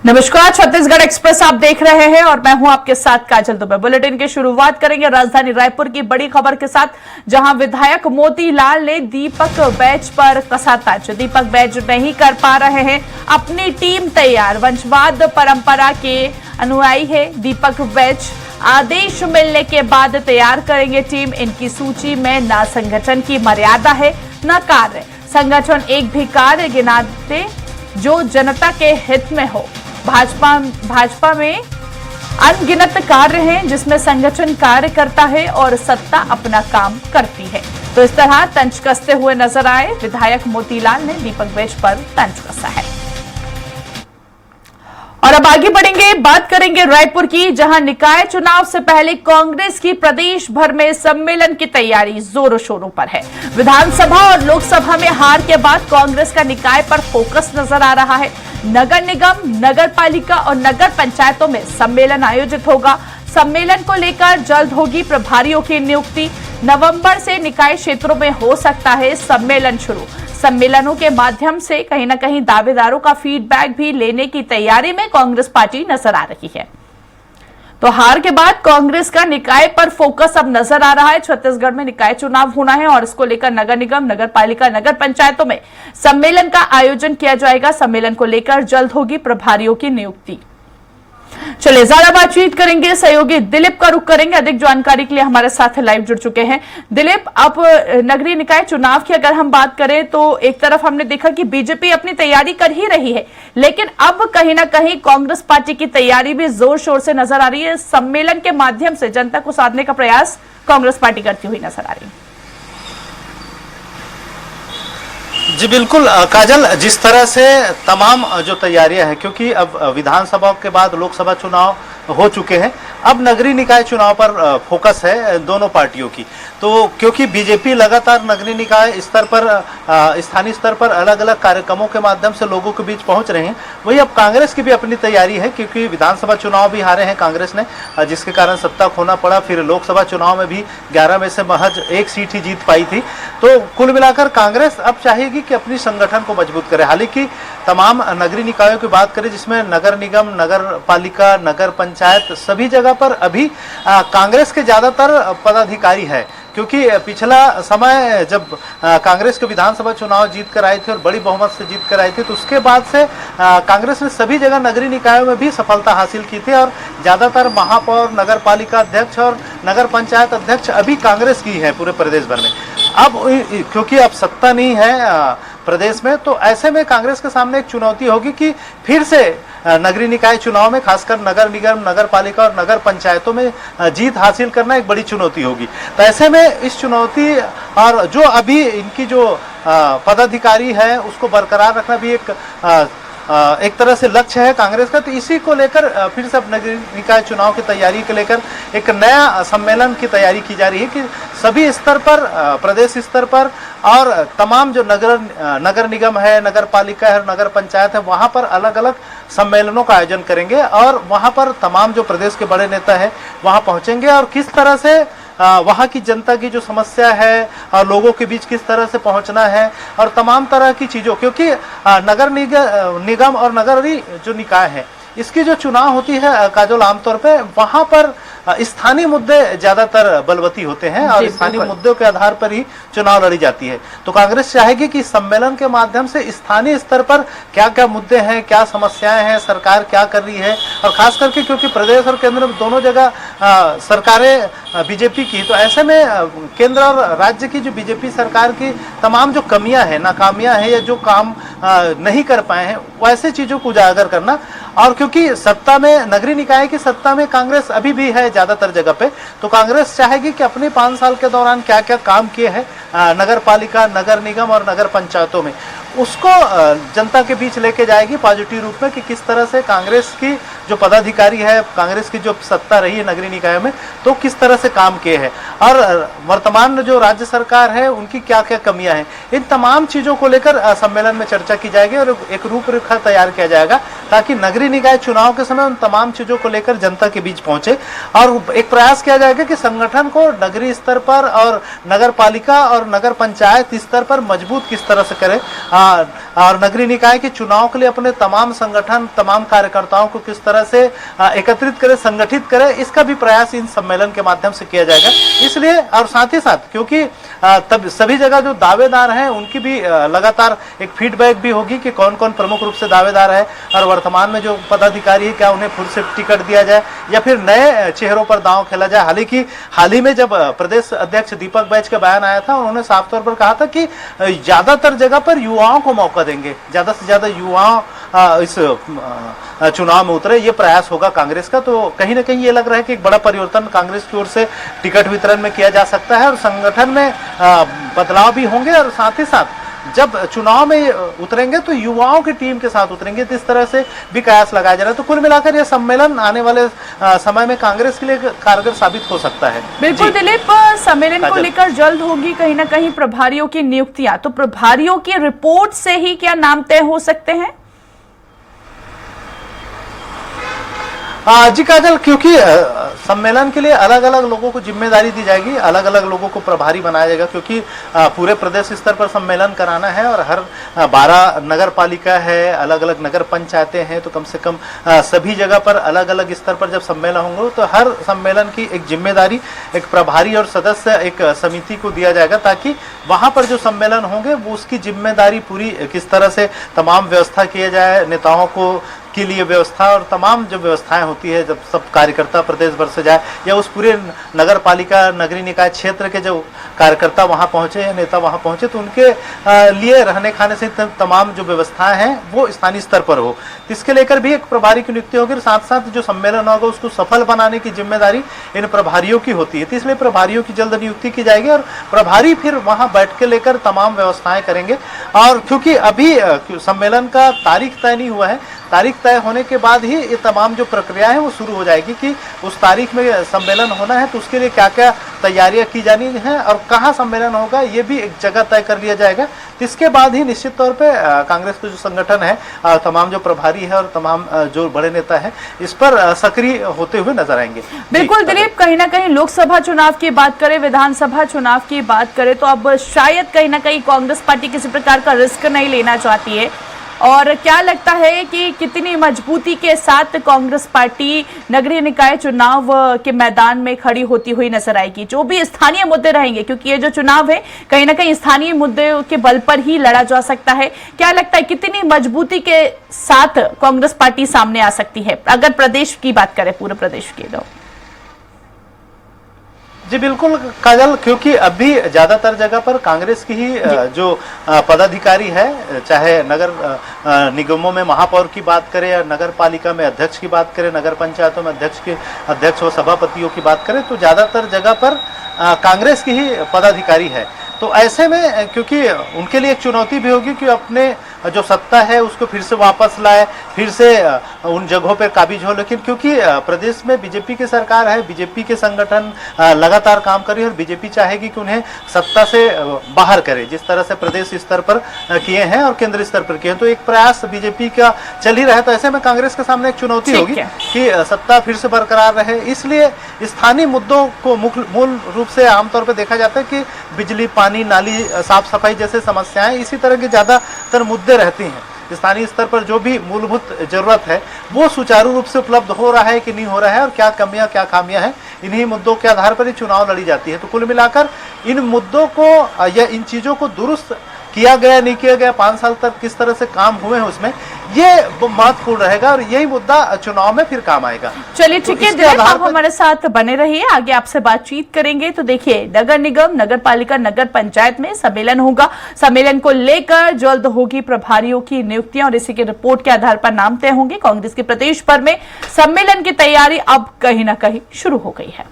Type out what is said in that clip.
नमस्कार, छत्तीसगढ़ एक्सप्रेस आप देख रहे हैं और मैं हूं आपके साथ काजल दुबे। बुलेटिन की शुरुआत करेंगे राजधानी रायपुर की बड़ी खबर के साथ, जहां विधायक मोतीलाल ने दीपक बैज पर कसा तंज। दीपक बैज नहीं कर पा रहे हैं अपनी टीम तैयार। वंशवाद परंपरा के अनुयायी है दीपक बैज। आदेश मिलने के बाद तैयार करेंगे टीम। इनकी सूची में न संगठन की मर्यादा है न कार्य। संगठन एक भी कार्य गिनाते जो जनता के हित में हो। भाजपा में अनगिनत कार्य हैं जिसमें संगठन कार्य करता है और सत्ता अपना काम करती है। तो इस तरह तंज कसते हुए नजर आए विधायक मोतीलाल ने दीपक बैज पर तंज कसा है। और अब आगे बढ़ेंगे, बात करेंगे रायपुर की, जहां निकाय चुनाव से पहले कांग्रेस की प्रदेश भर में सम्मेलन की तैयारी जोरों शोरों पर है। विधानसभा और लोकसभा में हार के बाद कांग्रेस का निकाय पर फोकस नजर आ रहा है। नगर निगम, नगर पालिका और नगर पंचायतों में सम्मेलन आयोजित होगा। सम्मेलन को लेकर जल्द होगी प्रभारियों की नियुक्ति। नवंबर से निकाय क्षेत्रों में हो सकता है सम्मेलन शुरू। सम्मेलनों के माध्यम से कहीं न कहीं दावेदारों का फीडबैक भी लेने की तैयारी में कांग्रेस पार्टी नजर आ रही है। तो हार के बाद कांग्रेस का निकाय पर फोकस अब नजर आ रहा है। छत्तीसगढ़ में निकाय चुनाव होना है और इसको लेकर नगर निगम, नगर पालिका, नगर पंचायतों में सम्मेलन का आयोजन किया जाएगा। सम्मेलन को लेकर जल्द होगी प्रभारियों की नियुक्ति। चलिए ज्यादा बातचीत करेंगे, सहयोगी दिलीप का रुख करेंगे। अधिक जानकारी के लिए हमारे साथ लाइव जुड़ चुके हैं दिलीप। अब नगरीय निकाय चुनाव की अगर हम बात करें तो एक तरफ हमने देखा कि बीजेपी अपनी तैयारी कर ही रही है, लेकिन अब कहीं ना कहीं कांग्रेस पार्टी की तैयारी भी जोर शोर से नजर आ रही है। सम्मेलन के माध्यम से जनता को साधने का प्रयास कांग्रेस पार्टी करती हुई नजर आ रही है। जी बिल्कुल काजल, जिस तरह से तमाम जो तैयारियां हैं, क्योंकि अब विधानसभा के बाद लोकसभा चुनाव हो चुके हैं, अब नगरीय निकाय चुनाव पर फोकस है दोनों पार्टियों की। तो क्योंकि बीजेपी लगातार नगरीय निकाय स्तर पर, स्थानीय स्तर पर अलग अलग कार्यक्रमों के माध्यम से लोगों के बीच पहुंच रहे हैं, वही अब कांग्रेस की भी अपनी तैयारी है। क्योंकि विधानसभा चुनाव भी हारे हैं कांग्रेस ने, जिसके कारण सत्ता खोना पड़ा। फिर लोकसभा चुनाव में भी 11 में से महज 1 सीट ही जीत पाई थी। तो कुल मिलाकर कांग्रेस अब चाहेगी कि अपनी संगठन को मजबूत करे। हालांकि तमाम नगरीय निकायों की बात करें जिसमें नगर निगम, नगर पालिका, नगर पंचायत, सभी जगह पर अभी कांग्रेस के ज्यादातर पदाधिकारी है। क्योंकि पिछला समय जब कांग्रेस के विधानसभा चुनाव जीत कर आए थे और बड़ी बहुमत से जीत कर आए थे, तो उसके बाद से कांग्रेस ने सभी जगह नगरीय निकायों में भी सफलता हासिल की थी और ज्यादातर महापौर, नगर पालिका अध्यक्ष और नगर पंचायत अध्यक्ष अभी कांग्रेस की है पूरे प्रदेश भर में। अब क्योंकि अब सत्ता नहीं है प्रदेश में, तो ऐसे में कांग्रेस के सामने एक चुनौती होगी कि फिर से नगरीय निकाय चुनाव में, खासकर नगर निगम, नगर पालिका और नगर पंचायतों में जीत हासिल करना एक बड़ी चुनौती होगी। तो ऐसे में इस चुनौती और जो अभी इनकी जो पदाधिकारी है उसको बरकरार रखना भी एक तरह से लक्ष्य है कांग्रेस का। तो इसी को लेकर फिर से नगरीय निकाय चुनाव की तैयारी को लेकर एक नया सम्मेलन की तैयारी की जा रही है कि सभी स्तर पर, प्रदेश स्तर पर और तमाम जो नगर निगम है, नगर पालिका है, नगर पंचायत है, वहां पर अलग अलग सम्मेलनों का आयोजन करेंगे और वहां पर तमाम जो प्रदेश के बड़े नेता है वहां पहुंचेंगे और किस तरह से वहाँ की जनता की जो समस्या है और लोगों के बीच किस तरह से पहुंचना है और तमाम तरह की चीज़ों, क्योंकि नगर निगम और नगरीय जो निकाय है इसकी जो चुनाव होती है काजल, आमतौर पे वहाँ पर स्थानीय मुद्दे ज्यादातर बलवती होते हैं और स्थानीय मुद्दों के आधार पर ही चुनाव लड़ी जाती है। तो कांग्रेस चाहेगी कि सम्मेलन के माध्यम से स्थानीय स्तर पर क्या क्या मुद्दे हैं, क्या समस्याएं हैं, सरकार क्या कर रही है, और खास करके क्योंकि प्रदेश और केंद्र दोनों जगह सरकारें बीजेपी की, तो ऐसे में केंद्र और राज्य की जो बीजेपी सरकार की तमाम जो कमियां हैं, नाकामियां हैं या जो काम नहीं कर पाए हैं, वैसे चीजों को उजागर करना। और क्योंकि सत्ता में, नगरीय निकाय की सत्ता में कांग्रेस अभी भी है ज्यादातर जगह पे, तो कांग्रेस चाहेगी कि अपने 5 साल के दौरान क्या क्या काम किए हैं नगर पालिका, नगर निगम और नगर पंचायतों में, उसको जनता के बीच लेके जाएगी पॉजिटिव रूप में कि किस तरह से कांग्रेस की जो पदाधिकारी है, कांग्रेस की जो सत्ता रही है नगरीय निकाय में, तो किस तरह से काम किए हैं और वर्तमान जो राज्य सरकार है उनकी क्या क्या कमियां हैं। इन तमाम चीजों को लेकर सम्मेलन में चर्चा की जाएगी और एक रूपरेखा तैयार किया जाएगा ताकि नगरीय निकाय चुनाव के समय उन तमाम चीजों को लेकर जनता के बीच पहुंचे और एक प्रयास किया जाएगा कि संगठन को नगरीय स्तर पर और नगर पालिका और नगर पंचायत स्तर पर मजबूत किस तरह से करें। और नगरीय निकाय के चुनाव के लिए अपने तमाम संगठन, तमाम कार्यकर्ताओं को किस तरह से एकत्रित करे, संगठित करे, इसका भी प्रयास इन सम्मेलन के माध्यम से किया जाएगा। इसलिए और साथ ही साथ क्योंकि तब सभी जगह जो दावेदार हैं उनकी भी लगातार एक फीडबैक भी होगी कि कौन कौन प्रमुख रूप से दावेदार है और वर्तमान में जो पदाधिकारी है क्या उन्हें फिर से टिकट दिया जाए या फिर नए चेहरों पर दांव खेला जाए। हाल ही में जब प्रदेश अध्यक्ष दीपक बैज का बयान आया था, उन्होंने साफ तौर पर कहा था कि ज्यादातर जगह पर युवाओं को मौका देंगे, ज्यादा से ज्यादा युवा इस चुनाव में उतरे, ये प्रयास होगा कांग्रेस का। तो कहीं ना कहीं ये लग रहा है कि एक बड़ा परिवर्तन कांग्रेस की ओर से टिकट वितरण में किया जा सकता है और संगठन में बदलाव भी होंगे और साथ ही साथ जब चुनाव में उतरेंगे तो युवाओं की टीम के साथ उतरेंगे, तो इस तरह से भी कयास लगाया जा रहा है। तो कुल मिलाकर यह सम्मेलन आने वाले समय में कांग्रेस के लिए कारगर साबित हो सकता है। बिल्कुल दिलीप, सम्मेलन को लेकर जल्द होगी कहीं ना कहीं प्रभारियों की नियुक्तियां, तो प्रभारियों की रिपोर्ट से ही क्या नाम तय हो सकते हैं? जी काजल, क्योंकि सम्मेलन के लिए अलग अलग लोगों को जिम्मेदारी दी जाएगी, अलग अलग लोगों को प्रभारी बनाया जाएगा, क्योंकि पूरे प्रदेश स्तर पर सम्मेलन कराना है और हर 12 नगर पालिका है, अलग अलग नगर पंचायतें हैं, तो कम से कम सभी जगह पर अलग अलग स्तर पर जब सम्मेलन होंगे तो हर सम्मेलन की एक जिम्मेदारी एक प्रभारी और सदस्य एक समिति को दिया जाएगा, ताकि वहां पर जो सम्मेलन होंगे वो उसकी जिम्मेदारी पूरी किस तरह से तमाम व्यवस्था किया जाए, नेताओं को के लिए व्यवस्था और तमाम जो व्यवस्थाएं होती है, जब सब कार्यकर्ता प्रदेश भर से जाए या उस पूरे नगर पालिका नगरीय निकाय क्षेत्र के जो कार्यकर्ता वहां पहुंचे या नेता वहां पहुंचे, तो उनके लिए रहने खाने से तमाम जो व्यवस्थाएं हैं वो स्थानीय स्तर पर हो, इसके लेकर भी एक प्रभारी की नियुक्ति होगी। साथ साथ जो सम्मेलन होगा उसको सफल बनाने की जिम्मेदारी इन प्रभारियों की होती है, तो इसलिए प्रभारियों की जल्द नियुक्ति की जाएगी और प्रभारी फिर वहां बैठ के लेकर तमाम व्यवस्थाएं करेंगे। और क्योंकि अभी सम्मेलन का तारीख तय नहीं हुआ है, तारीख तय होने के बाद ही ये तमाम जो प्रक्रिया है वो शुरू हो जाएगी कि उस तारीख में सम्मेलन होना है तो उसके लिए क्या क्या तैयारियां की जानी है और कहाँ सम्मेलन होगा ये भी एक जगह तय कर लिया जाएगा। इसके बाद ही निश्चित तौर पे कांग्रेस का जो संगठन है, तमाम जो प्रभारी है और तमाम जो बड़े नेता है, इस पर सक्रिय होते हुए नजर आएंगे। बिल्कुल दिलीप, कहीं ना कहीं लोकसभा चुनाव की बात करें, विधानसभा चुनाव की बात करें, तो अब शायद कहीं ना कहीं कांग्रेस पार्टी किसी प्रकार का रिस्क नहीं लेना चाहती है। और क्या लगता है कि कितनी मजबूती के साथ कांग्रेस पार्टी नगरीय निकाय चुनाव के मैदान में खड़ी होती हुई नजर आएगी? जो भी स्थानीय मुद्दे रहेंगे, क्योंकि ये जो चुनाव है कहीं ना कहीं स्थानीय मुद्दे के बल पर ही लड़ा जा सकता है, क्या लगता है कितनी मजबूती के साथ कांग्रेस पार्टी सामने आ सकती है अगर प्रदेश की बात करें, पूरे प्रदेश की? तो जी बिल्कुल काजल, क्योंकि अभी ज्यादातर जगह पर कांग्रेस की ही जो पदाधिकारी है, चाहे नगर निगमों में महापौर की बात करें या नगर पालिका में अध्यक्ष की बात करें, नगर पंचायतों में अध्यक्ष और सभापतियों की बात करें, तो ज्यादातर जगह पर कांग्रेस की ही पदाधिकारी है। तो ऐसे में क्योंकि उनके लिए एक चुनौती भी होगी कि अपने जो सत्ता है उसको फिर से वापस लाए, फिर से उन जगहों पर काबिज हो, लेकिन क्योंकि प्रदेश में बीजेपी की सरकार है, बीजेपी के संगठन लगातार काम कर रही है और बीजेपी चाहेगी कि उन्हें सत्ता से बाहर करे, जिस तरह से प्रदेश स्तर पर किए हैं और केंद्र स्तर पर किए हैं, तो एक प्रयास बीजेपी का चल ही रहा है। तो ऐसे में कांग्रेस के सामने एक चुनौती होगी कि सत्ता फिर से बरकरार रहे। इसलिए स्थानीय मुद्दों को मूल रूप से आमतौर पर देखा जाता है कि बिजली, पानी, नाली, साफ सफाई जैसे समस्याएं, इसी तरह के ज्यादातर मुद्दे रहती हैं। स्थानीय स्तर पर जो भी मूलभूत जरूरत है वो सुचारू रूप से उपलब्ध हो रहा है कि नहीं हो रहा है और क्या कमियां क्या खामियां हैं, इन्हीं मुद्दों के आधार पर ही चुनाव लड़ी जाती है। तो कुल मिलाकर इन मुद्दों को या इन चीजों को दुरुस्त किया गया नहीं किया गया, 5 साल तक किस तरह से काम हुए हैं उसमें, ये महत्वपूर्ण रहेगा और यही मुद्दा चुनाव में फिर काम आएगा। चलिए ठीक है दिलीप, आप हमारे साथ बने रहिए, आगे आपसे बातचीत करेंगे। तो देखिए, नगर निगम, नगर पालिका, नगर पंचायत में सम्मेलन होगा, सम्मेलन को लेकर जल्द होगी प्रभारियों की नियुक्तियां और इसी की रिपोर्ट के आधार पर नाम तय होंगे। कांग्रेस के प्रदेश भर में सम्मेलन की तैयारी अब कहीं ना कहीं शुरू हो गई है।